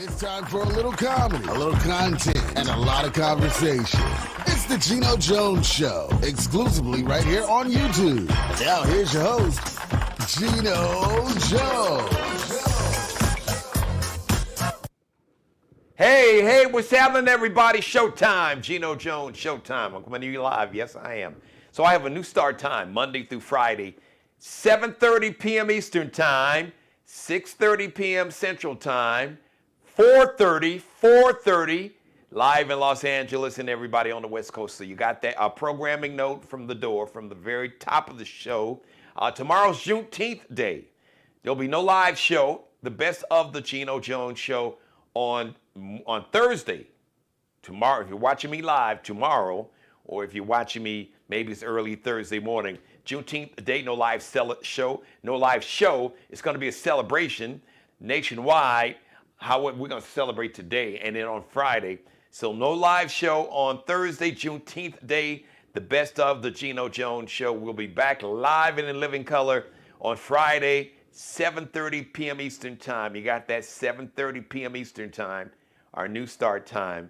It's time for a little comedy, a little content, and a lot of conversation. It's the Geno Jones Show, exclusively right here on YouTube. Now here's your host, Geno Jones. Hey, what's happening, everybody? Showtime, Geno Jones, Showtime. I'm coming to you live. Yes, I am. So I have a new start time, Monday through Friday, 7:30 p.m. Eastern Time, 6:30 p.m. Central Time, 4:30, live in Los Angeles and everybody on the West Coast. So you got that programming note from the door, from the very top of the show. Tomorrow's Juneteenth Day. There'll be no live show. The best of the Geno Jones Show on Thursday. Tomorrow, if you're watching me live tomorrow, or if you're watching me, maybe it's early Thursday morning, Juneteenth Day, no live show. It's going to be a celebration nationwide. How we're going to celebrate today and then on Friday. So no live show on Thursday, Juneteenth Day. The best of the Geno Jones Show. We'll be back live and in living color on Friday, 7:30 p.m. Eastern Time. You got that, 7:30 p.m. Eastern Time, our new start time.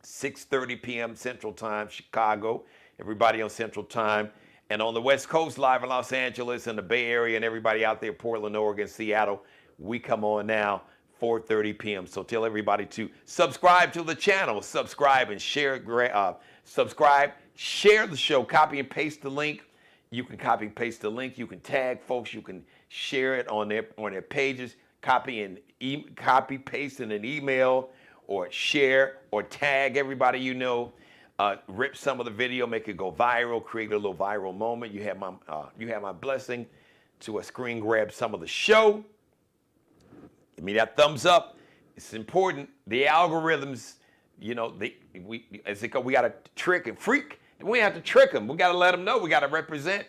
6:30 p.m. Central Time, Chicago. Everybody on Central Time. And on the West Coast, live in Los Angeles and the Bay Area and everybody out there, Portland, Oregon, Seattle, we come on now, 4:30 p.m. So tell everybody to subscribe to the channel, subscribe and share. Subscribe, share the show, copy and paste the link. You can copy and paste the link. You can tag folks. You can share it on their pages. Copy paste in an email, or share or tag everybody you know. Rip some of the video, make it go viral, create a little viral moment. You have my blessing to screen grab some of the show. Give me that thumbs up. It's important. The algorithms, we got to trick and freak. We have to trick them. We got to let them know. We got to represent.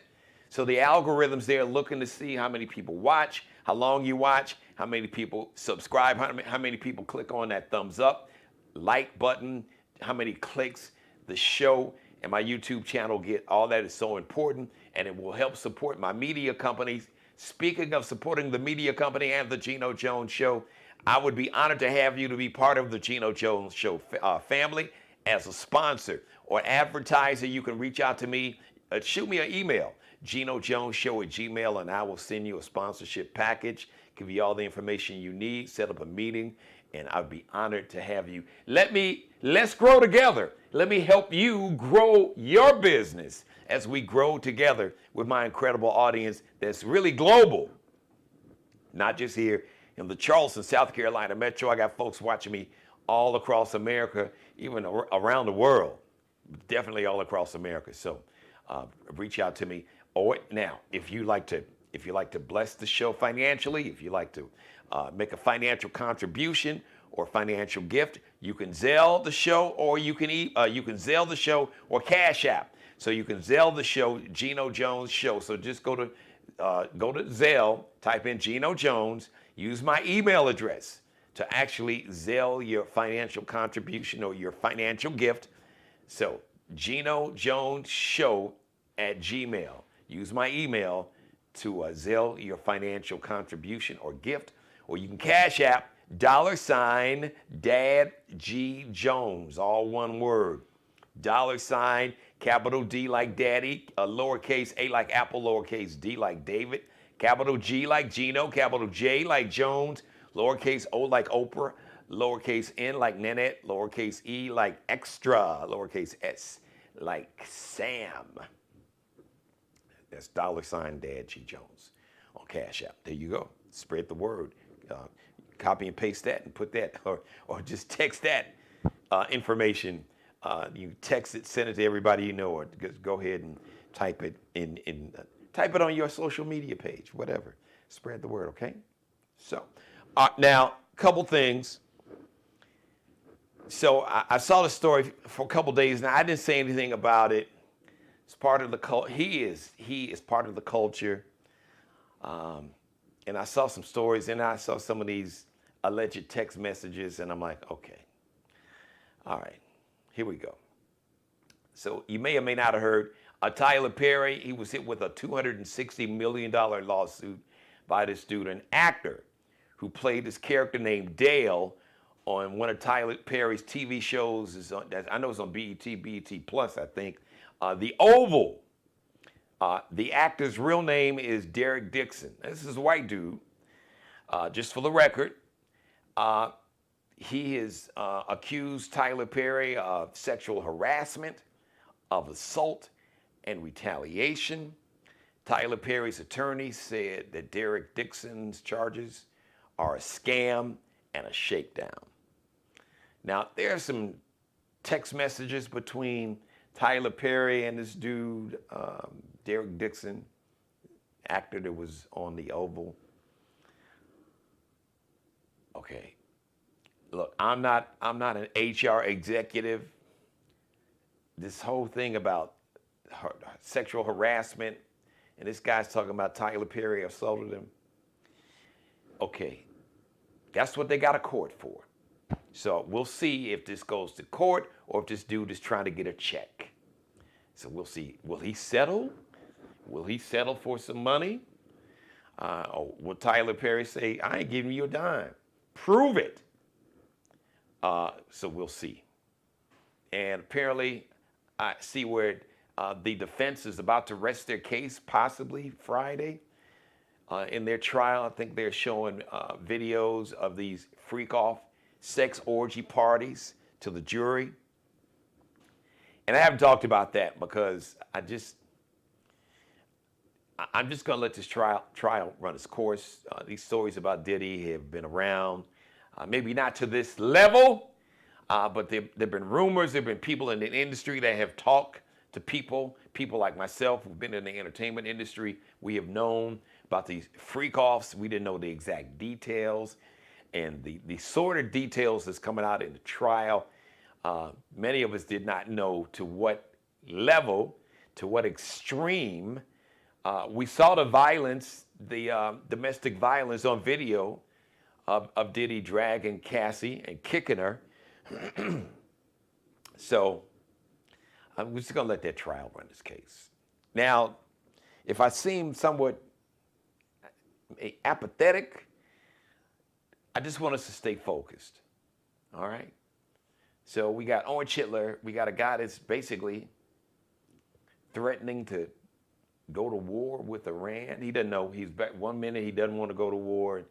So the algorithms, they're looking to see how many people watch, how long you watch, how many people subscribe, how many people click on that thumbs up, like button, how many clicks the show and my YouTube channel get. All that is so important, and it will help support my media companies. Speaking of supporting the media company and the Geno Jones Show, I would be honored to have you to be part of the Geno Jones Show family as a sponsor or advertiser. You can reach out to me, shoot me an email, GenoJonesShow@gmail.com, and I will send you a sponsorship package, give you all the information you need, set up a meeting, and I'd be honored to have you. Let's grow together. Let me help you grow your business as we grow together with my incredible audience that's really global. Not just here in the Charleston, South Carolina metro. I got folks watching me all across America, even around the world. Definitely all across America. So reach out to me. Now, if you like to bless the show financially, if you like to make a financial contribution or financial gift, you can Zelle the show, or you can Zelle the show or Cash App. So you can Zelle the show, Geno Jones Show. So just go to Zelle, type in Geno Jones, use my email address to actually Zelle your financial contribution or your financial gift. So Geno Jones Show at Gmail. Use my email to Zelle your financial contribution or gift, or you can Cash App $Dad G Jones, all one word. $, capital D like Daddy, lowercase a like Apple, lowercase d like David, capital G like Geno, capital J like Jones, lowercase o like Oprah, lowercase n like Nanette, lowercase e like extra, lowercase s like Sam. That's $Dad G Jones on Cash App. There you go. Spread the word. Copy and paste that and put that, or just text that information. You text it, send it to everybody you know, or just go ahead and type it type it on your social media page, whatever. Spread the word, okay? So, now, a couple things. So I saw the story for a couple days now. I didn't say anything about it. It's part of the culture. He is part of the culture. And I saw some stories, and I saw some of these alleged text messages, and I'm like, okay, all right, here we go. So you may or may not have heard Tyler Perry. He was hit with a $260 million lawsuit by this dude, an actor who played this character named Dale on one of Tyler Perry's TV shows. I know it's on BET Plus, I think. The Oval. The actor's real name is Derek Dixon. This is a white dude. Just for the record, he has accused Tyler Perry of sexual harassment, of assault, and retaliation. Tyler Perry's attorney said that Derek Dixon's charges are a scam and a shakedown. Now, there are some text messages between Tyler Perry and this dude, Derek Dixon, actor that was on The Oval. Okay, look, I'm not an HR executive. This whole thing about sexual harassment, and this guy's talking about Tyler Perry assaulted him. Okay, that's what they got a court for. So we'll see if this goes to court or if this dude is trying to get a check. So we'll see. Will he settle? Will he settle for some money? Or will Tyler Perry say, I ain't giving you a dime? Prove it. So we'll see. And apparently, I see where the defense is about to rest their case, possibly Friday. In their trial, I think they're showing videos of these freak-off sex orgy parties to the jury. And I haven't talked about that because I'm just going to let this trial run its course. These stories about Diddy have been around, maybe not to this level, but there have been rumors, there have been people in the industry that have talked to people like myself who've been in the entertainment industry. We have known about these freak-offs. We didn't know the exact details. And the sort of details that's coming out in the trial, many of us did not know to what level, to what extreme. We saw the violence, the domestic violence on video of Diddy dragging Cassie and kicking her. So I'm just going to let that trial run its case. Now, if I seem somewhat apathetic, I just want us to stay focused, all right? So we got Orange Hitler. We got a guy that's basically threatening to go to war with Iran. He doesn't know. He's back 1 minute he doesn't want to go to war,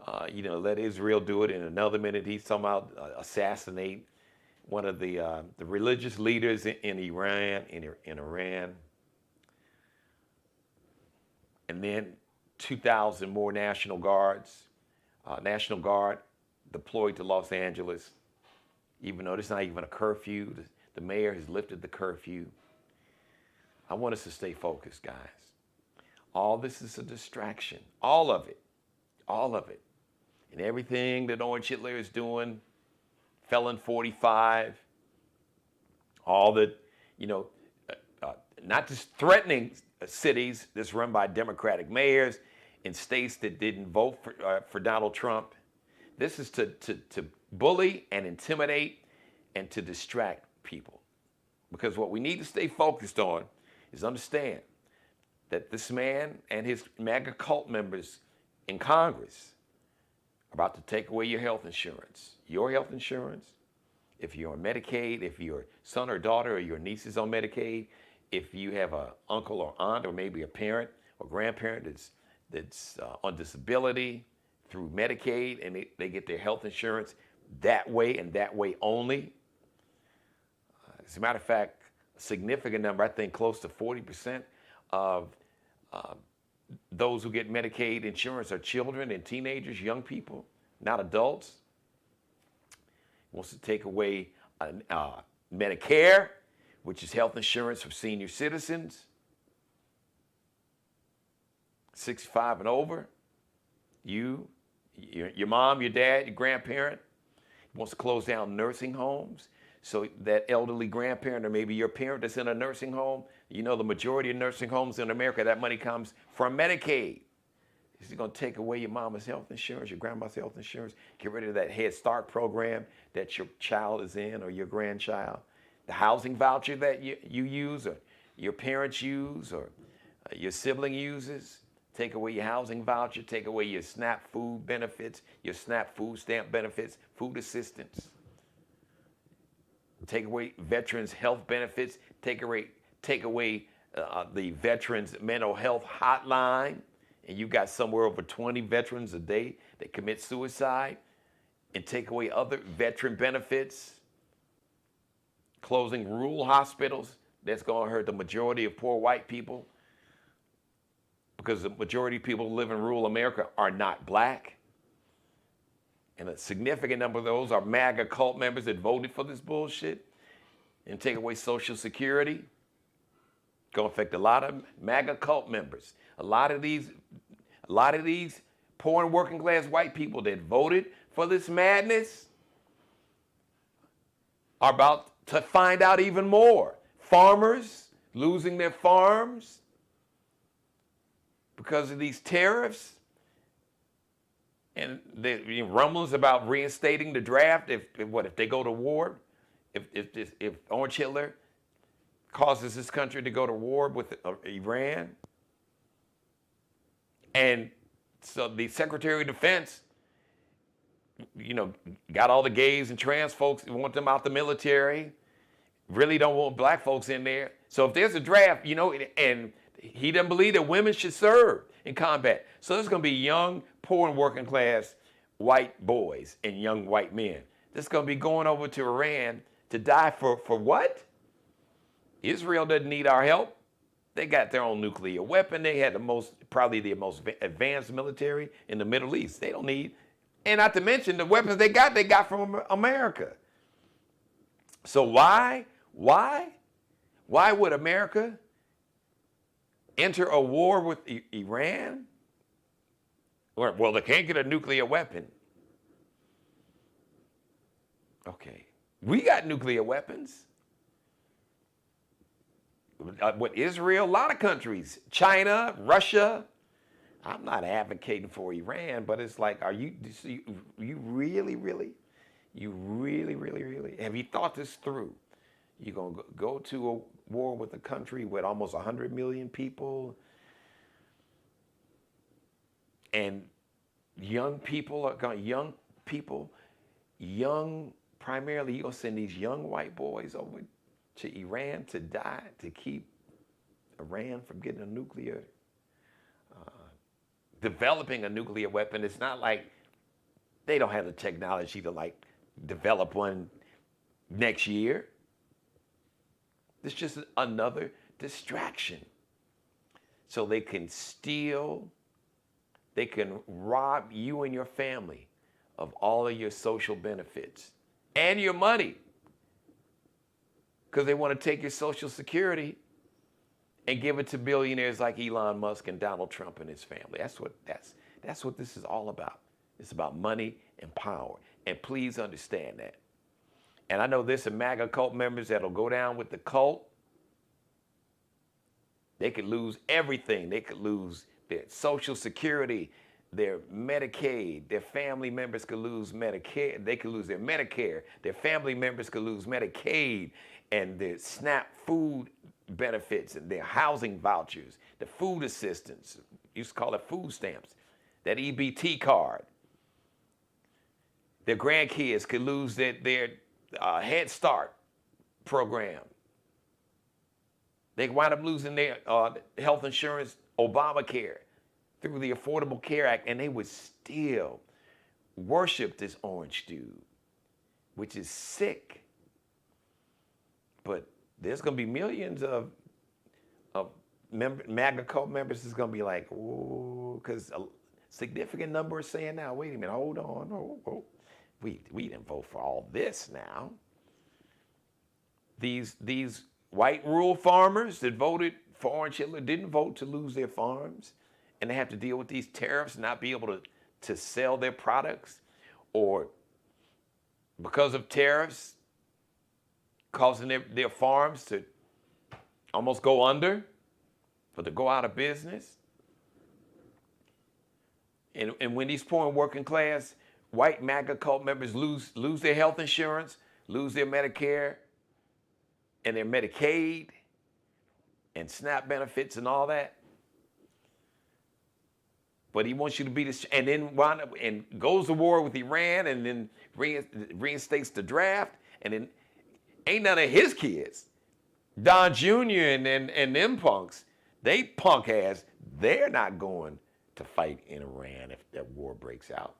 let Israel do it. In another minute he's somehow assassinate one of the religious leaders in Iran, in Iran. And then 2,000 more National Guard deployed to Los Angeles, even though there's not even a curfew. The mayor has lifted the curfew. I want us to stay focused, guys. All this is a distraction. All of it. All of it. And everything that Orange Hitler is doing, Felon 45, all that, not just threatening cities that's run by Democratic mayors in states that didn't vote for Donald Trump. This is to bully and intimidate and to distract people. Because what we need to stay focused on is understand that this man and his MAGA cult members in Congress are about to take away your health insurance. Your health insurance, if you're on Medicaid, if your son or daughter or your niece is on Medicaid, if you have an uncle or aunt or maybe a parent or grandparent that's on disability through Medicaid and they get their health insurance that way and that way only. As a matter of fact, a significant number, I think close to 40% of those who get Medicaid insurance are children and teenagers, young people, not adults. He wants to take away Medicare, which is health insurance for senior citizens, 65 and over. Your mom, your dad, your grandparent. He wants to close down nursing homes so that elderly grandparent or maybe your parent that's in a nursing home, the majority of nursing homes in America, that money comes from Medicaid. He's going to take away your mama's health insurance, your grandma's health insurance, get rid of that Head Start program that your child is in or your grandchild. The housing voucher that you use or your parents use or your sibling uses, take away your housing voucher, take away your SNAP food benefits, your SNAP food stamp benefits, food assistance. Take away veterans' health benefits, take away the veterans' mental health hotline, and you got somewhere over 20 veterans a day that commit suicide, and take away other veteran benefits, closing rural hospitals. That's going to hurt the majority of poor white people, because the majority of people who live in rural America are not black. And a significant number of those are MAGA cult members that voted for this bullshit. And take away Social Security. Going to affect a lot of MAGA cult members. A lot of these poor and working class white people that voted for this madness are about to find out even more. Farmers losing their farms because of these tariffs, and the rumblings about reinstating the draft if they go to war, if Orange Hitler causes this country to go to war with Iran. And so the Secretary of Defense, got all the gays and trans folks, want them out the military, really don't want black folks in there. So if there's a draft, and he doesn't believe that women should serve in combat. So there's going to be young, poor and working class white boys and young white men that's going to be going over to Iran to die for what? Israel doesn't need our help. They got their own nuclear weapon. They had probably the most advanced military in the Middle East. They don't need, and not to mention the weapons they got from America. So why would America enter a war with Iran? Well, they can't get a nuclear weapon. Okay, we got nuclear weapons. With Israel, a lot of countries, China, Russia. I'm not advocating for Iran, but it's like, you really, have you thought this through? You're going to go to a war with a country with almost 100 million people, and primarily you're going to send these young white boys over to Iran to die, to keep Iran from getting a nuclear, developing a nuclear weapon. It's not like they don't have the technology to develop one next year. It's just another distraction. So they can steal, they can rob you and your family of all of your social benefits and your money, because they want to take your Social Security and give it to billionaires like Elon Musk and Donald Trump and his family. That's what this is all about. It's about money and power. And please understand that. And I know there's some MAGA cult members that'll go down with the cult. They could lose everything. They could lose their Social Security, their Medicaid. Their family members could lose Medicare. They could lose their Medicare. Their family members could lose Medicaid and their SNAP food benefits and their housing vouchers, the food assistance, used to call it food stamps, that EBT card. Their grandkids could lose their Head Start program. They wind up losing their health insurance, Obamacare, through the Affordable Care Act, and they would still worship this orange dude, which is sick. But there's going to be millions of MAGA cult members is going to be like, oh, because a significant number are saying now, wait a minute, hold on, oh. We didn't vote for all this now. These white rural farmers that voted for Orange Hitler didn't vote to lose their farms, and they have to deal with these tariffs, not be able to sell their products, or because of tariffs causing their farms to almost go under, or to go out of business. And when these poor and working class white MAGA cult members lose their health insurance, lose their Medicare and their Medicaid and SNAP benefits and all that, But he wants you to be this, and then wind up and goes to war with Iran, and then reinstates the draft, and then ain't none of his kids, Don Jr. and them punks, they punk ass, they're not going to fight in Iran if that war breaks out.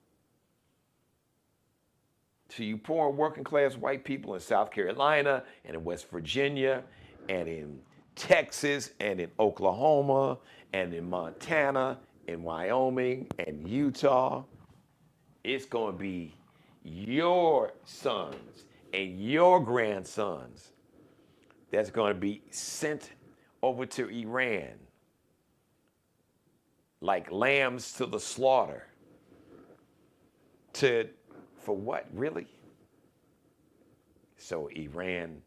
So you poor working class white people in South Carolina and in West Virginia and in Texas and in Oklahoma and in Montana and Wyoming and Utah, it's going to be your sons and your grandsons that's going to be sent over to Iran like lambs to the slaughter. For what, really? So Iran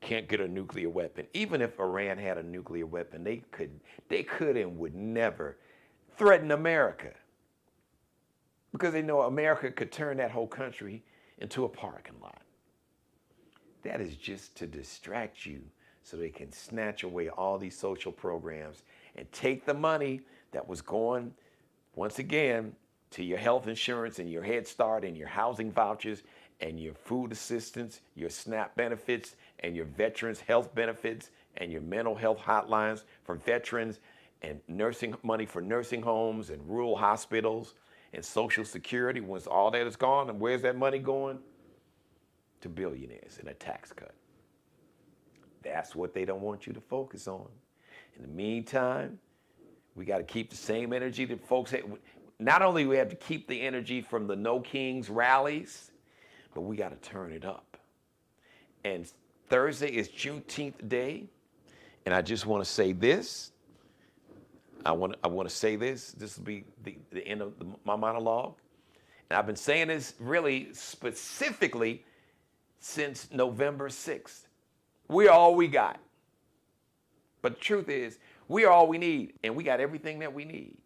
can't get a nuclear weapon. Even if Iran had a nuclear weapon, they could and would never threaten America, because they know America could turn that whole country into a parking lot. That is just to distract you so they can snatch away all these social programs and take the money that was going, once again, to your health insurance and your Head Start and your housing vouchers and your food assistance, your SNAP benefits and your veterans health benefits and your mental health hotlines for veterans and nursing money for nursing homes and rural hospitals and Social Security. Once all that is gone, and where's that money going? To billionaires in a tax cut. That's what they don't want you to focus on. In the meantime, we got to keep the same energy that folks had. Not only do we have to keep the energy from the No Kings rallies, but we got to turn it up. And Thursday is Juneteenth Day, and I just want to say this. I want to say this. This will be the end of my monologue. And I've been saying this really specifically since November 6th. We're all we got. But the truth is, we are all we need, and we got everything that we need.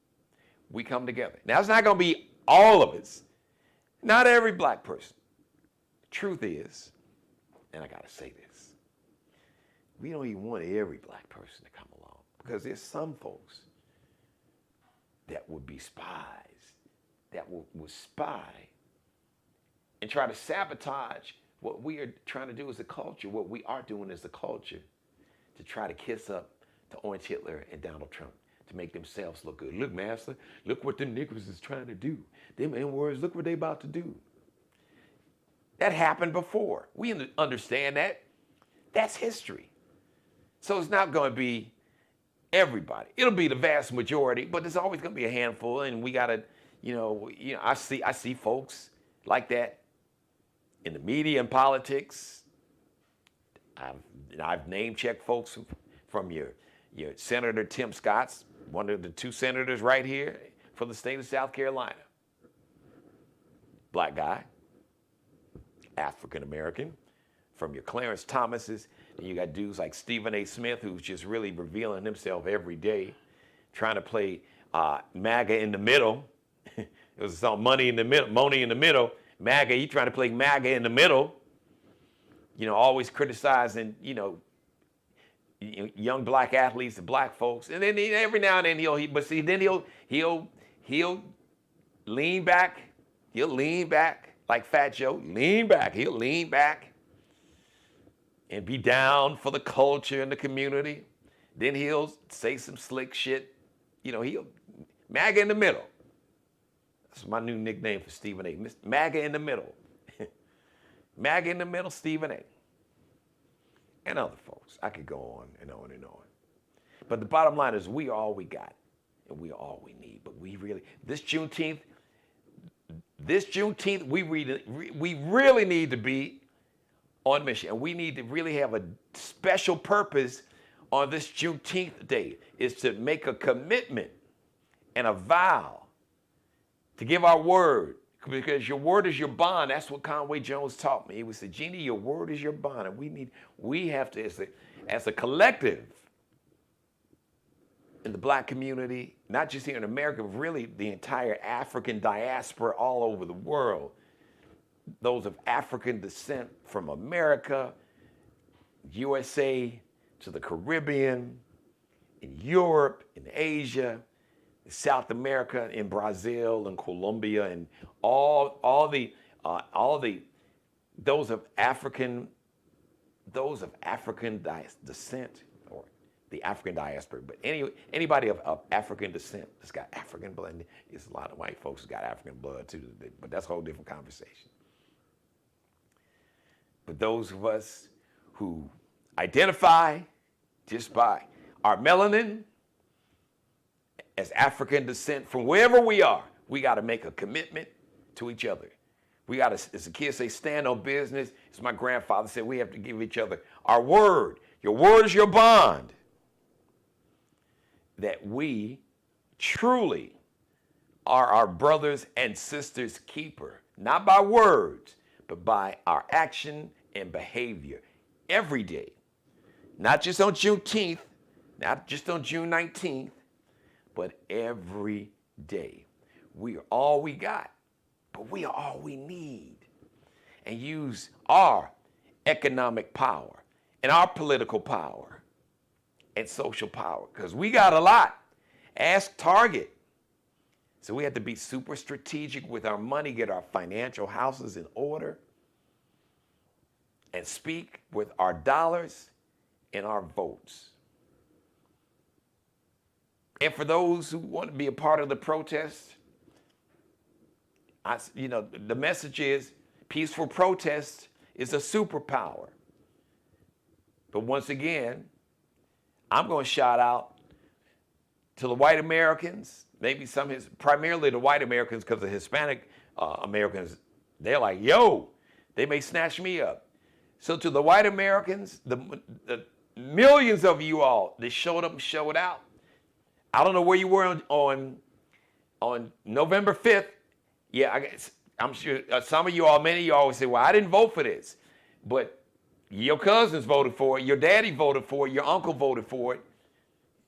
We come together. Now, it's not going to be all of us. Not every black person. The truth is, and I got to say this, we don't even want every black person to come along, because there's some folks that would be spies, that will spy and try to sabotage what we are trying to do as a culture, what we are doing as a culture, to try to kiss up to Orange Hitler and Donald Trump, to make themselves look good. Look, master, look what them niggas is trying to do. Them N-words, look what they about to do. That happened before. We understand that. That's history. So it's not going to be everybody. It'll be the vast majority, but there's always going to be a handful, and we got to, I see folks like that in the media and politics. I've name-checked folks from your Senator Tim Scott's, one of the two senators right here for the state of South Carolina. Black guy, African American. From your Clarence Thomases, and you got dudes like Stephen A. Smith, who's just really revealing himself every day, trying to play MAGA in the middle. It was a song, Money in the Middle. MAGA, he trying to play MAGA in the middle. Always criticizing, young black athletes and black folks. And then every now and then he'll lean back. He'll lean back like Fat Joe. He'll lean back and be down for the culture and the community. Then he'll say some slick shit. He'll MAGA in the middle. That's my new nickname for Stephen A. MAGA in the middle. MAGA in the middle, Stephen A. And other folks. I could go on and on and on. But the bottom line is, we are all we got, and we are all we need. But this Juneteenth, we really need to be on mission. And we need to really have a special purpose on this Juneteenth day, is to make a commitment and a vow to give our word, because your word is your bond. That's what Conway Jones taught me. He would say, Jeannie, your word is your bond. And we have to, as a collective in the black community, not just here in America, but really the entire African diaspora all over the world, those of African descent from America, USA, to the Caribbean, in Europe, in Asia, South America, in Brazil and Colombia, and those of African descent, or the African diaspora, but anybody of African descent that's got African blood. It's a lot of white folks who got African blood too, but that's a whole different conversation. But those of us who identify just by our melanin as African descent, from wherever we are, we got to make a commitment to each other. We got to, as the kids say, stand on business. As my grandfather said, we have to give each other our word. Your word is your bond. That we truly are our brothers and sisters' keeper, not by words, but by our action and behavior every day. Not just on Juneteenth, not just on June 19th, but every day. We are all we got, but we are all we need. And use our economic power and our political power and social power, because we got a lot. Ask Target. So we have to be super strategic with our money, get our financial houses in order, and speak with our dollars and our votes. And for those who want to be a part of the protest, the message is peaceful protest is a superpower. But once again, I'm going to shout out to the white Americans, maybe primarily the white Americans, because the Hispanic Americans, they're like, yo, they may snatch me up. So to the white Americans, the millions of you all that showed up and showed out, I don't know where you were on November 5th. Yeah, I'm sure some of you all, many of you all would say, well, I didn't vote for this. But your cousins voted for it, your daddy voted for it, your uncle voted for it,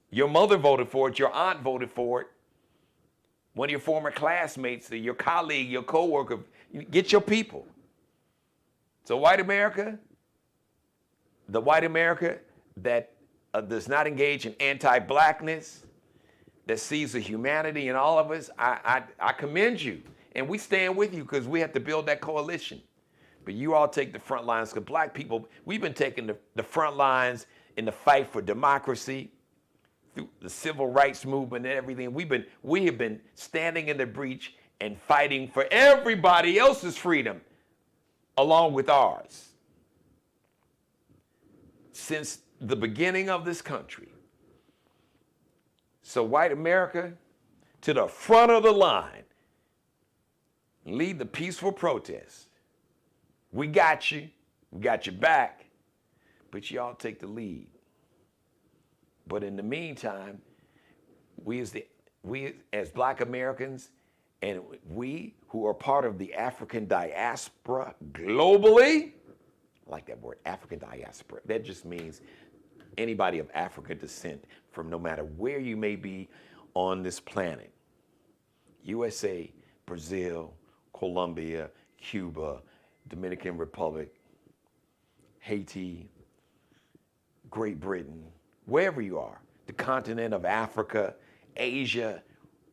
your mother voted for it, your aunt voted for it, one of your former classmates, your colleague, your coworker. Get your people. So white America, the white America that does not engage in anti-blackness, that sees the humanity in all of us, I commend you. And we stand with you because we have to build that coalition. But you all take the front lines, because black people, we've been taking the front lines in the fight for democracy, through the civil rights movement and everything. We have been standing in the breach and fighting for everybody else's freedom along with ours since the beginning of this country. So white America, to the front of the line, lead the peaceful protest. We got you. We got your back. But y'all take the lead. But in the meantime, we as black Americans, and we who are part of the African diaspora globally, I like that word, African diaspora. That just means anybody of African descent, from no matter where you may be on this planet. USA, Brazil, Colombia, Cuba, Dominican Republic, Haiti, Great Britain, wherever you are, the continent of Africa, Asia,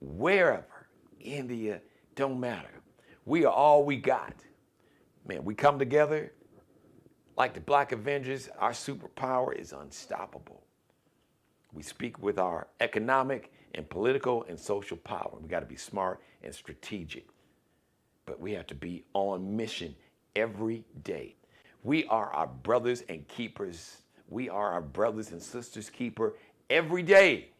wherever, India, don't matter. We are all we got. Man, we come together like the Black Avengers. Our superpower is unstoppable. We speak with our economic and political and social power. We got to be smart and strategic. But we have to be on mission every day. We are our brothers and keepers. We are our brothers and sisters keeper every day.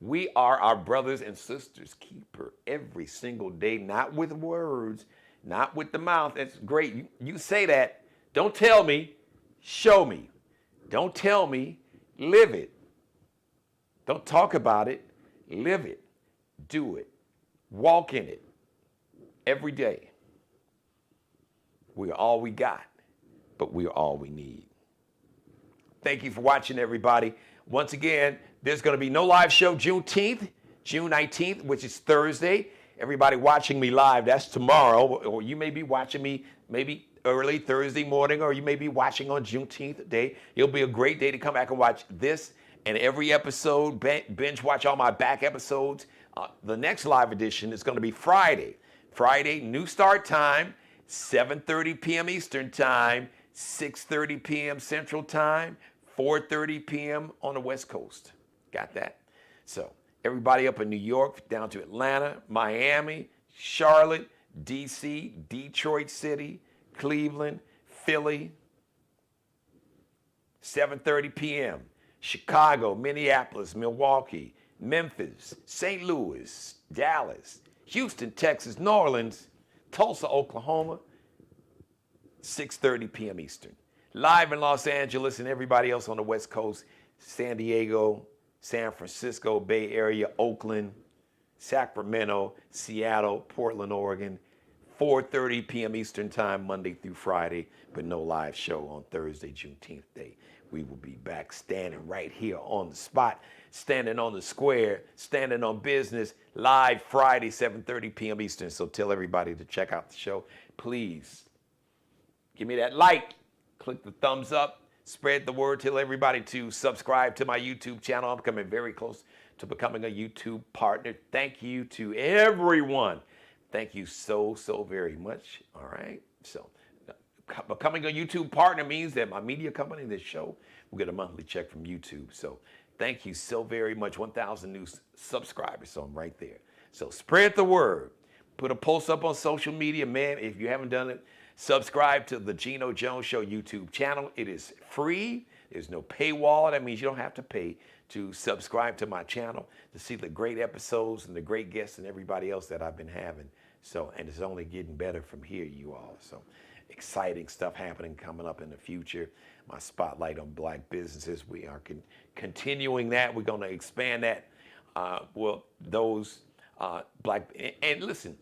We are our brothers and sisters keeper every single day, not with words, not with the mouth. That's great. You say that. Don't tell me, show me. Don't tell me, live it. Don't talk about it, live it. Do it. Walk in it every day. We are all we got, but we are all we need. Thank you for watching, everybody. Once again, there's going to be no live show Juneteenth, June 19th, which is Thursday. Everybody watching me live, that's tomorrow. Or you may be watching me maybe early Thursday morning, or you may be watching on Juneteenth day. It'll be a great day to come back and watch this And every episode, binge watch all my back episodes. The next live edition is going to be Friday. Friday, new start time, 7:30 p.m. Eastern Time, 6:30 p.m. Central Time, 4:30 p.m. on the West Coast. Got that? So everybody up in New York, down to Atlanta, Miami, Charlotte, D.C., Detroit City, Cleveland, Philly, 7:30 p.m. Chicago, Minneapolis, Milwaukee, Memphis, St. Louis, Dallas, Houston, Texas, New Orleans, Tulsa, Oklahoma, 6:30 p.m. Eastern. Live in Los Angeles and everybody else on the West Coast, San Diego, San Francisco, Bay Area, Oakland, Sacramento, Seattle, Portland, Oregon, 4:30 p.m. Eastern Time, Monday through Friday, but no live show on Thursday, Juneteenth Day. We will be back standing right here on the spot, standing on the square, standing on business, live Friday, 7:30 p.m. Eastern. So tell everybody to check out the show. Please give me that like, click the thumbs up, spread the word, tell everybody to subscribe to my YouTube channel. I'm coming very close to becoming a YouTube partner. Thank you to everyone. Thank you so very much. All right. So becoming a YouTube partner means that my media company, this show, will get a monthly check from YouTube. So thank you so very much. 1,000 new subscribers. So I'm right there. So spread the word. Put a post up on social media, man. If you haven't done it, subscribe to the Geno Jones Show YouTube channel. It is free. There's no paywall. That means you don't have to pay to subscribe to my channel to see the great episodes and the great guests and everybody else that I've been having. So, and it's only getting better from here, you all. So exciting stuff happening coming up in the future. My spotlight on black businesses. We are continuing that. We're going to expand that. Those black, and listen,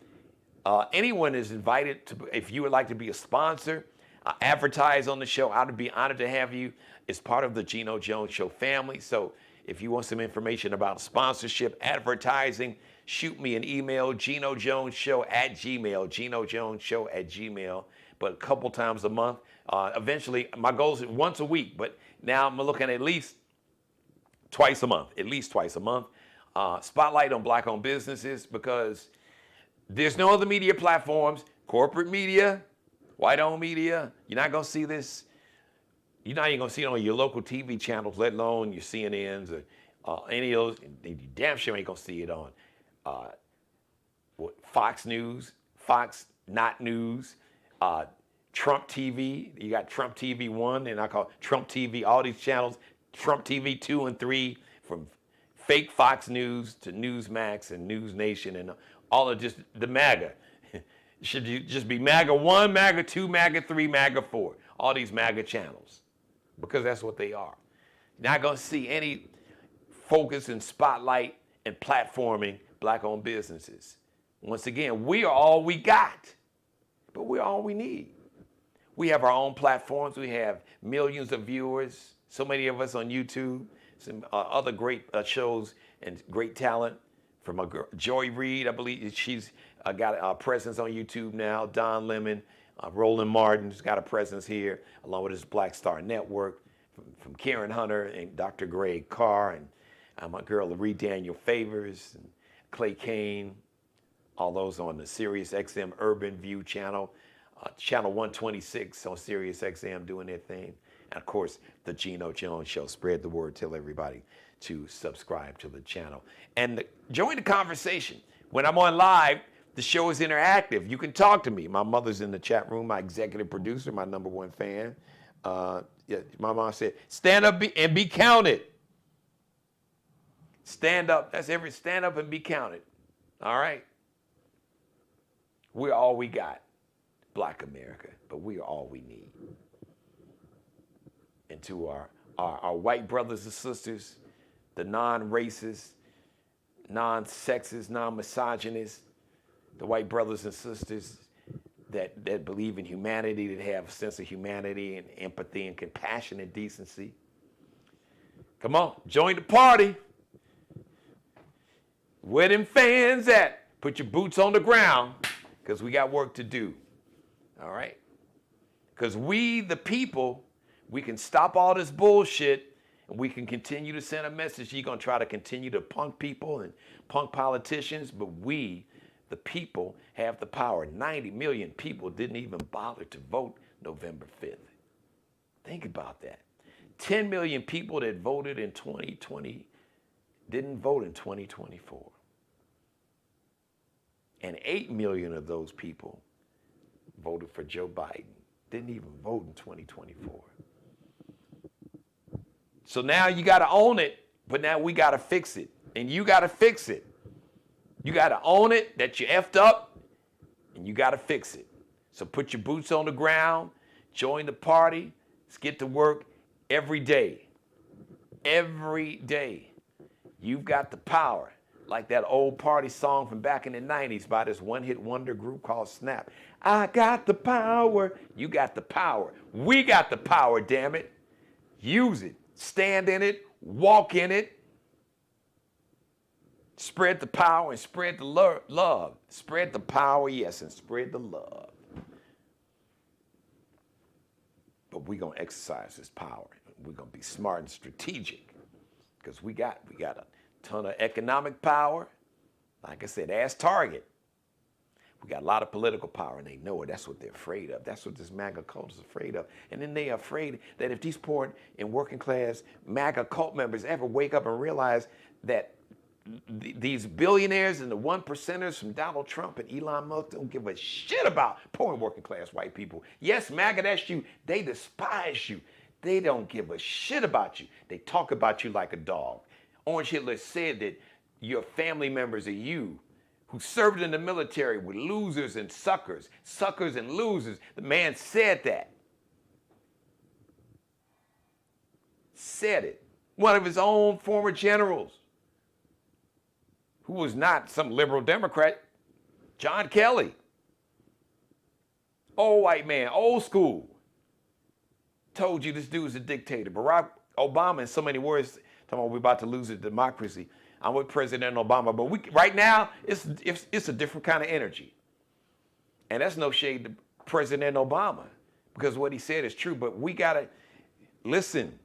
anyone is invited to, if you would like to be a sponsor, advertise on the show. I would be honored to have you as part of the Geno Jones Show family. So if you want some information about sponsorship, advertising, shoot me an email, genojonesshow@gmail, genojonesshow@gmail, but a couple times a month. Eventually, my goal is once a week, but now I'm looking at least twice a month, Spotlight on black-owned businesses, because there's no other media platforms, corporate media, white-owned media. You're not going to see this. You're not even going to see it on your local TV channels, let alone your CNNs or any of those. You damn sure ain't going to see it on Fox News, Fox Not News, Trump TV. You got Trump TV 1, and I call it Trump TV, all these channels, Trump TV 2 and 3, from fake Fox News to Newsmax and News Nation and all of just the MAGA. Should you just be MAGA 1, MAGA 2, MAGA 3, MAGA 4, all these MAGA channels, because that's what they are. You're not going to see any focus and spotlight and platforming black-owned businesses. Once again, we are all we got, but we're all we need. We have our own platforms. We have millions of viewers, so many of us on YouTube, some other great shows and great talent from a girl, Joy Reid. I believe she's got a presence on YouTube now. Don Lemon, Roland Martin's got a presence here, along with his Black Star Network, from Karen Hunter and Dr. Greg Carr, and my girl Marie Daniel Favors, and Clay Kane, all those on the Sirius XM Urban View channel, channel 126 on Sirius XM doing their thing. And of course, the Geno Jones Show. Spread the word, tell everybody to subscribe to the channel. And join the conversation. When I'm on live, the show is interactive. You can talk to me. My mother's in the chat room, my executive producer, my #1 fan. My mom said, stand up and be counted. Stand up. Stand up and be counted. All right? We're all we got, Black America, but we are all we need. And to our white brothers and sisters, the non-racist, non-sexist, non-misogynist, the white brothers and sisters that believe in humanity, that have a sense of humanity and empathy and compassion and decency. Come on, join the party. Where them fans at? Put your boots on the ground, because we got work to do. All right? Because we, the people, we can stop all this bullshit And we can continue to send a message. You're going to try to continue to punk people and punk politicians, but we, the people, have the power. 90 million people didn't even bother to vote November 5th. Think about that. 10 million people that voted in 2020 didn't vote in 2024. And 8 million of those people voted for Joe Biden, didn't even vote in 2024. So now you got to own it, but now we got to fix it. And you got to fix it. You got to own it that you effed up, and you got to fix it. So put your boots on the ground, join the party, let's get to work every day. Every day. You've got the power. Like that old party song from back in the 90s by this one-hit wonder group called Snap. I got the power. You got the power. We got the power, damn it. Use it. Stand in it. Walk in it. Spread the power and spread the love. Spread the power, yes, and spread the love. But we're going to exercise this power. We're going to be smart and strategic because we got a ton of economic power. Like I said, ask Target. We got a lot of political power, and they know it. That's what they're afraid of. That's what this MAGA cult is afraid of. And then they are afraid that if these poor and working class MAGA cult members ever wake up and realize that these billionaires and the one percenters from Donald Trump and Elon Musk don't give a shit about poor and working class white people. Yes, MAGA, that's you. They despise you. They don't give a shit about you. They talk about you like a dog. Orange Hitler said that your family members are you who served in the military were losers and suckers, suckers and losers. The man said that. Said it. One of his own former generals, who was not some liberal Democrat, John Kelly. Old white man, old school. Told you this dude's a dictator. Barack Obama, in so many words, talking about we're about to lose a democracy. I'm with President Obama, but right now, it's a different kind of energy. And that's no shade to President Obama, because what he said is true, but we gotta, listen,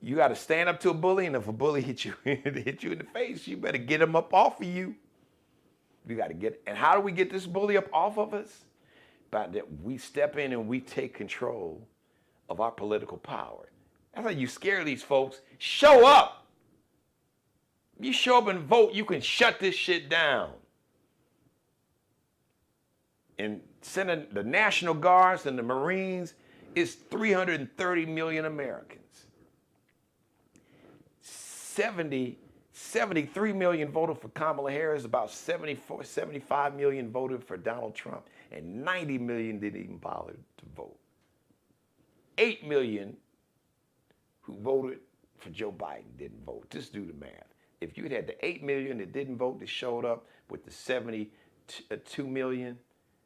you gotta stand up to a bully, and if a bully hit you in the face, you better get him up off of you. We gotta and how do we get this bully up off of us? By that we step in and we take control of our political power. That's how you scare these folks. Show up. You show up and vote, you can shut this shit down. And sending the National Guards and the Marines is 330 million Americans. 73 million voted for Kamala Harris, about 75 million voted for Donald Trump, and 90 million didn't even bother to vote. 8 million who voted for Joe Biden didn't vote. Just do the math. If you had the 8 million that didn't vote that showed up with the 72 million,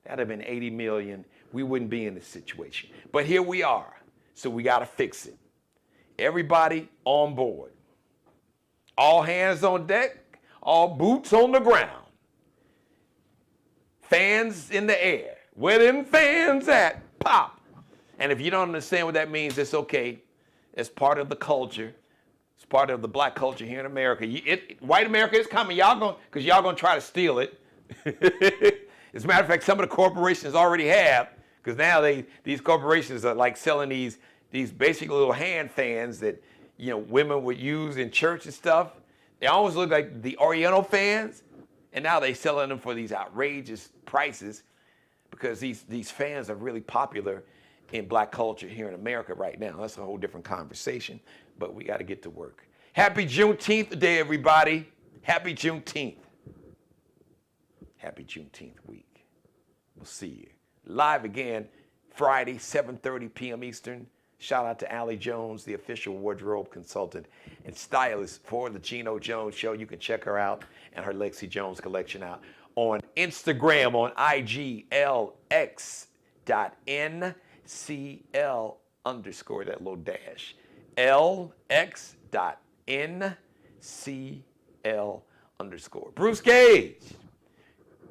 that'd have been 80 million. We wouldn't be in this situation. But here we are. So we got to fix it. Everybody on board. All hands on deck. All boots on the ground. Fans in the air. Where them fans at? Pop. And if you don't understand what that means, it's okay. It's part of the culture. It's part of the black culture here in America. White America is coming. Y'all gonna try to steal it. As a matter of fact, some of the corporations already have, because now these corporations are like selling these basic little hand fans that women would use in church and stuff. They always look like the Oriental fans, and now they're selling them for these outrageous prices because these fans are really popular in black culture here in America right now. That's a whole different conversation, but we got to get to work. Happy Juneteenth day, everybody. Happy Juneteenth. Happy Juneteenth week. We'll see you live again Friday, 7:30 p.m. Eastern. Shout out to Allie Jones, the official wardrobe consultant and stylist for the Geno Jones Show. You can check her out and her Lexi Jones collection out on Instagram on IGLX.NCL_, that little dash. LX.NCL_. Bruce Gage,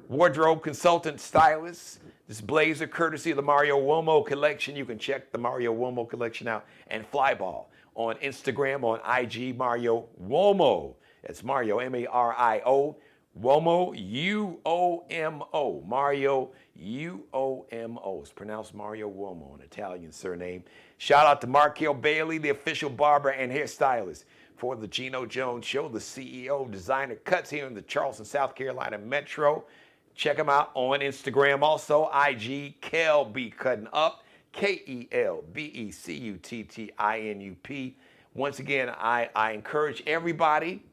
wardrobe consultant, stylist. This blazer, courtesy of the Mario Uomo collection. You can check the Mario Uomo collection out. And Flyball, on Instagram, on IG, Mario Uomo. That's Mario, M-A-R-I-O. Uomo, U-O-M-O. Mario, U-O-M-O. It's pronounced Mario Uomo, an Italian surname. Shout out to Markel Bailey, the official barber and hairstylist for the Geno Jones Show, the CEO of Designer Cuts here in the Charleston, South Carolina metro. Check him out on Instagram. Also, IG, Kelby Cutting Up, KelbecuttinUp. Once again, I encourage everybody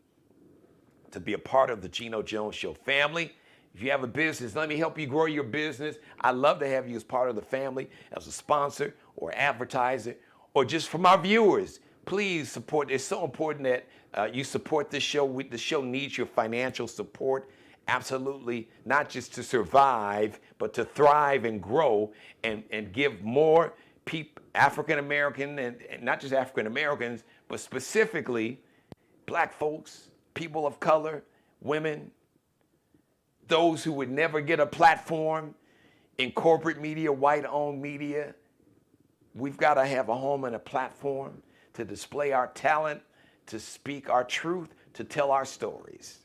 to be a part of the Geno Jones Show family. If you have a business, let me help you grow your business. I'd love to have you as part of the family, as a sponsor or advertiser, or just from our viewers. Please support. It's so important that you support this show. The show needs your financial support. Absolutely, not just to survive, but to thrive and grow and give more people, African American, and not just African Americans, but specifically black folks, people of color, women, those who would never get a platform in corporate media, white-owned media. We've got to have a home and a platform to display our talent, to speak our truth, to tell our stories.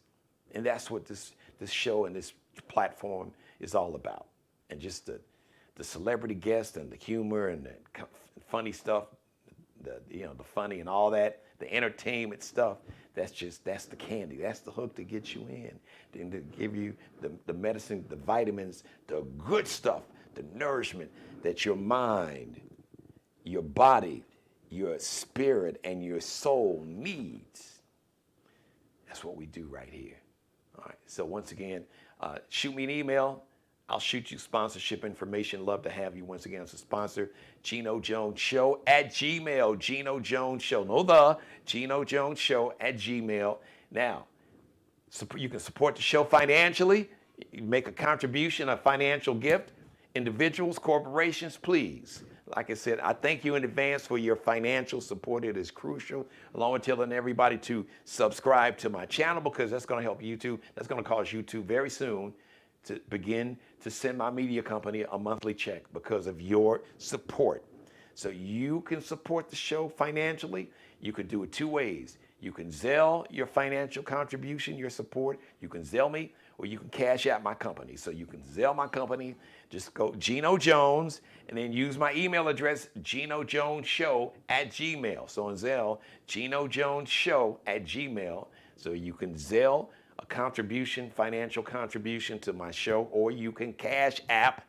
And that's what this show and this platform is all about. And just the celebrity guests and the humor and the funny stuff, the funny and all that, the entertainment stuff, that's the candy. That's the hook to get you in, and to give you the medicine, the vitamins, the good stuff, the nourishment that your mind, your body, your spirit, and your soul needs. That's what we do right here. All right, so once again, shoot me an email. I'll shoot you sponsorship information. Love to have you once again as a sponsor. Geno Jones Show at Gmail. Geno Jones Show. Geno Jones Show at Gmail. Now, you can support the show financially. You make a contribution, a financial gift. Individuals, corporations, please. Like I said, I thank you in advance for your financial support. It is crucial, along with telling everybody to subscribe to my channel, because that's going to help YouTube. That's going to cause YouTube very soon to begin to send my media company a monthly check because of your support. So you can support the show financially. You can do it two ways. You can Zelle your financial contribution, your support. You can Zelle me, or you can cash out my company. So you can Zelle my company. Just go Geno Jones and then use my email address, GenoJonesShow@Gmail. So on Zelle, GenoJonesShow@Gmail. So you can Zelle a contribution, financial contribution to my show, or you can cash app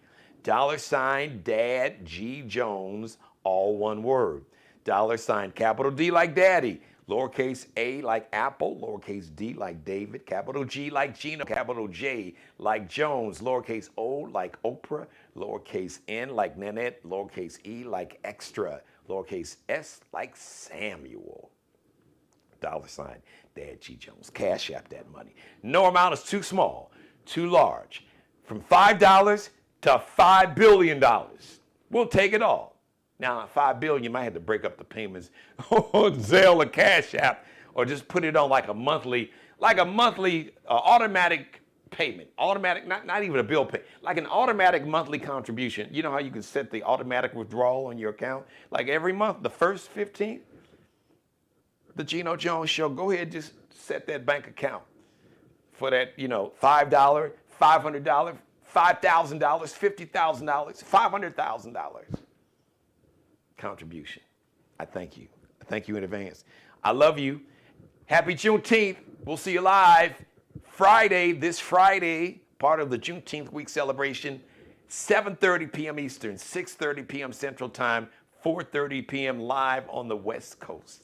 $Dad G Jones, all one word. $, capital D like Daddy, lowercase a like Apple, lowercase d like David, capital G like Geno, capital J like Jones, lowercase o like Oprah, lowercase n like Nanette, lowercase e like Extra, lowercase s like Samuel. $, Dad G Jones. Cash app that money. No amount is too small, too large. From $5 to $5 billion. We'll take it all. Now, $5 billion, you might have to break up the payments on Zelle or Cash App, or just put it on like a monthly automatic payment. Automatic, not even a bill pay, like an automatic monthly contribution. You know how you can set the automatic withdrawal on your account? Like every month, the first 15th, the Geno Jones Show, go ahead and just set that bank account for that, $5, $500, $5,000, $50,000, $500,000 contribution. I thank you. I thank you in advance. I love you. Happy Juneteenth. We'll see you live this Friday, part of the Juneteenth week celebration, 7:30 p.m. Eastern, 6:30 p.m. Central Time, 4:30 p.m. live on the West Coast.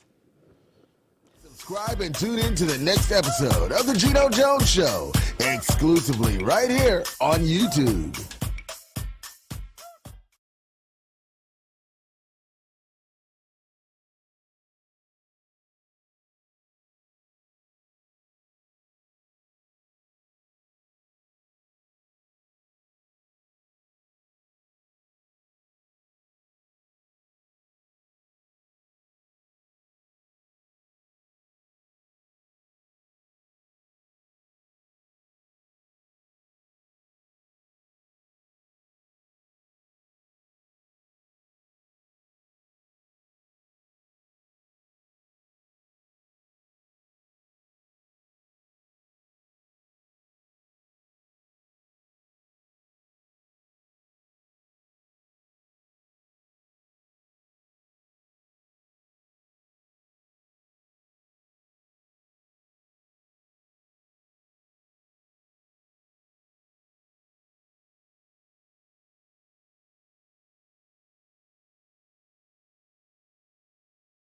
Subscribe and tune in to the next episode of The Geno Jones Show, exclusively right here on YouTube.